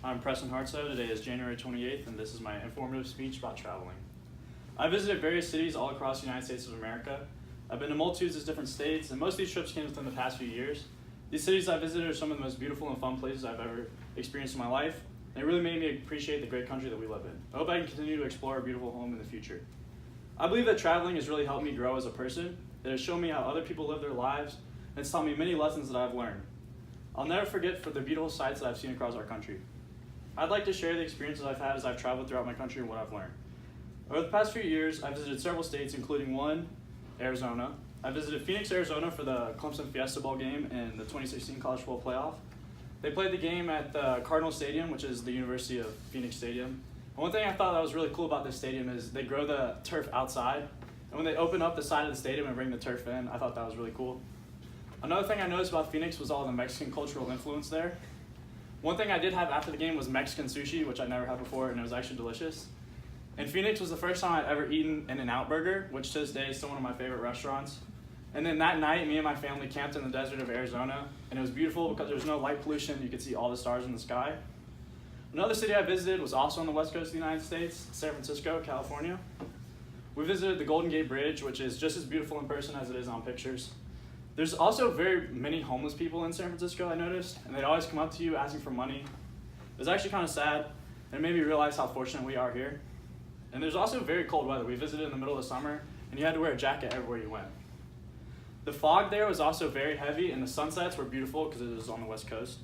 I'm Preston Hartsoe. Today is January 28th, and this is my informative speech about traveling. I visited various cities all across the United States of America. I've been to multitudes of different states, and most of these trips came within the past few years. These cities I visited are some of the most beautiful and fun places I've ever experienced in my life, and it really made me appreciate the great country that we live in. I hope I can continue to explore our beautiful home in the future. I believe that traveling has really helped me grow as a person. It has shown me how other people live their lives, and it's taught me many lessons that I've learned. I'll never forget for the beautiful sights that I've seen across our country. I'd like to share the experiences I've had as I've traveled throughout my country and what I've learned. Over the past few years, I've visited several states, including one, Arizona. I visited Phoenix, Arizona for the Clemson Fiesta Bowl game in the 2016 College Football Playoff. They played the game at the Cardinal Stadium, which is the University of Phoenix Stadium. And one thing I thought that was really cool about this stadium is they grow the turf outside. And when they open up the side of the stadium and bring the turf in, I thought that was really cool. Another thing I noticed about Phoenix was all the Mexican cultural influence there. One thing I did have after the game was Mexican sushi, which I never had before, and it was actually delicious. And Phoenix was the first time I'd ever eaten an In-N-Out Burger, which to this day is still one of my favorite restaurants. And then that night, me and my family camped in the desert of Arizona, and it was beautiful because there was no light pollution. You could see all the stars in the sky. Another city I visited was also on the west coast of the United States, San Francisco, California. We visited the Golden Gate Bridge, which is just as beautiful in person as it is on pictures. There's also very many homeless people in San Francisco, I noticed, and they'd always come up to you asking for money. It was actually kind of sad, and it made me realize how fortunate we are here. And there's also very cold weather. We visited in the middle of the summer, and you had to wear a jacket everywhere you went. The fog there was also very heavy, and the sunsets were beautiful because it was on the west coast.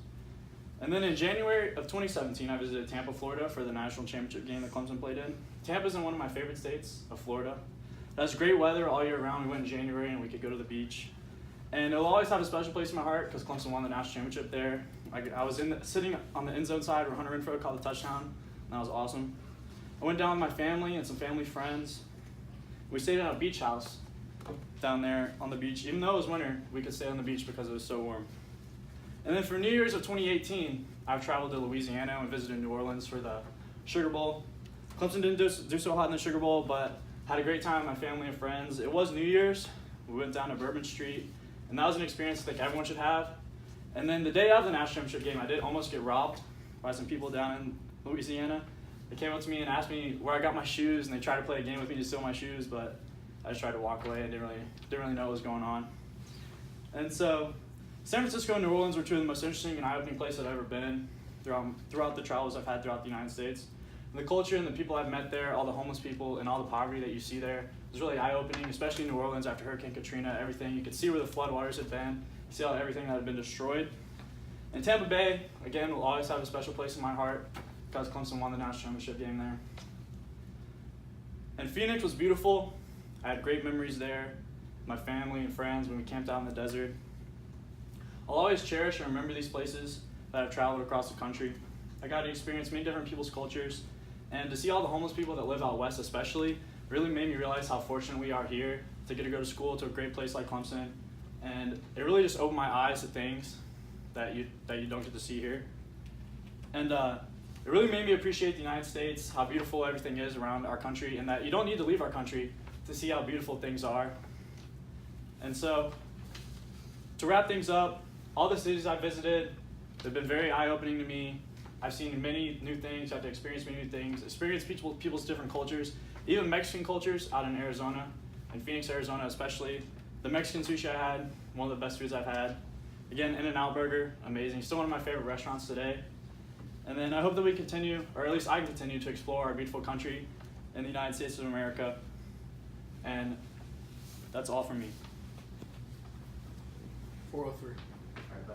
And then in January of 2017, I visited Tampa, Florida for the national championship game that Clemson played in. Tampa's in one of my favorite states of Florida. It has great weather all year round. We went in January, and we could go to the beach. And it'll always have a special place in my heart because Clemson won the national championship there. I was sitting on the end zone side where Hunter Renfrow caught the touchdown, and that was awesome. I went down with my family and some family friends. We stayed in a beach house down there on the beach. Even though it was winter, we could stay on the beach because it was so warm. And then for New Year's of 2018, I've traveled to Louisiana and visited New Orleans for the Sugar Bowl. Clemson didn't do so hot in the Sugar Bowl, but had a great time with my family and friends. It was New Year's. We went down to Bourbon Street, and that was an experience I think everyone should have. And then the day of the national championship game, I did almost get robbed by some people down in Louisiana. They came up to me and asked me where I got my shoes, and they tried to play a game with me to steal my shoes, but I just tried to walk away and didn't really know what was going on. And so San Francisco and New Orleans were two of the most interesting and eye-opening places I've ever been throughout the travels I've had throughout the United States. And the culture and the people I've met there, all the homeless people and all the poverty that you see there, was really eye-opening, especially in New Orleans after Hurricane Katrina, everything. You could see where the floodwaters had been, see how everything that had been destroyed. And Tampa Bay, again, will always have a special place in my heart because Clemson won the national championship game there. And Phoenix was beautiful. I had great memories there, my family and friends when we camped out in the desert. I'll always cherish and remember these places that I've traveled across the country. I got to experience many different people's cultures, and to see all the homeless people that live out west especially really made me realize how fortunate we are here to get to go to school to a great place like Clemson. And it really just opened my eyes to things that you don't get to see here. And it really made me appreciate the United States, how beautiful everything is around our country, and that you don't need to leave our country to see how beautiful things are. And so, to wrap things up, all the cities I've visited, they've been very eye-opening to me. I've seen many new things, I've had to experience many new things, experience people's different cultures, even Mexican cultures out in Arizona, in Phoenix, Arizona especially. The Mexican sushi I had, one of the best foods I've had. Again, In-N-Out Burger, amazing. Still one of my favorite restaurants today. And then I hope that we continue, or at least I continue to explore our beautiful country in the United States of America. And that's all from me. 403. All right, bye.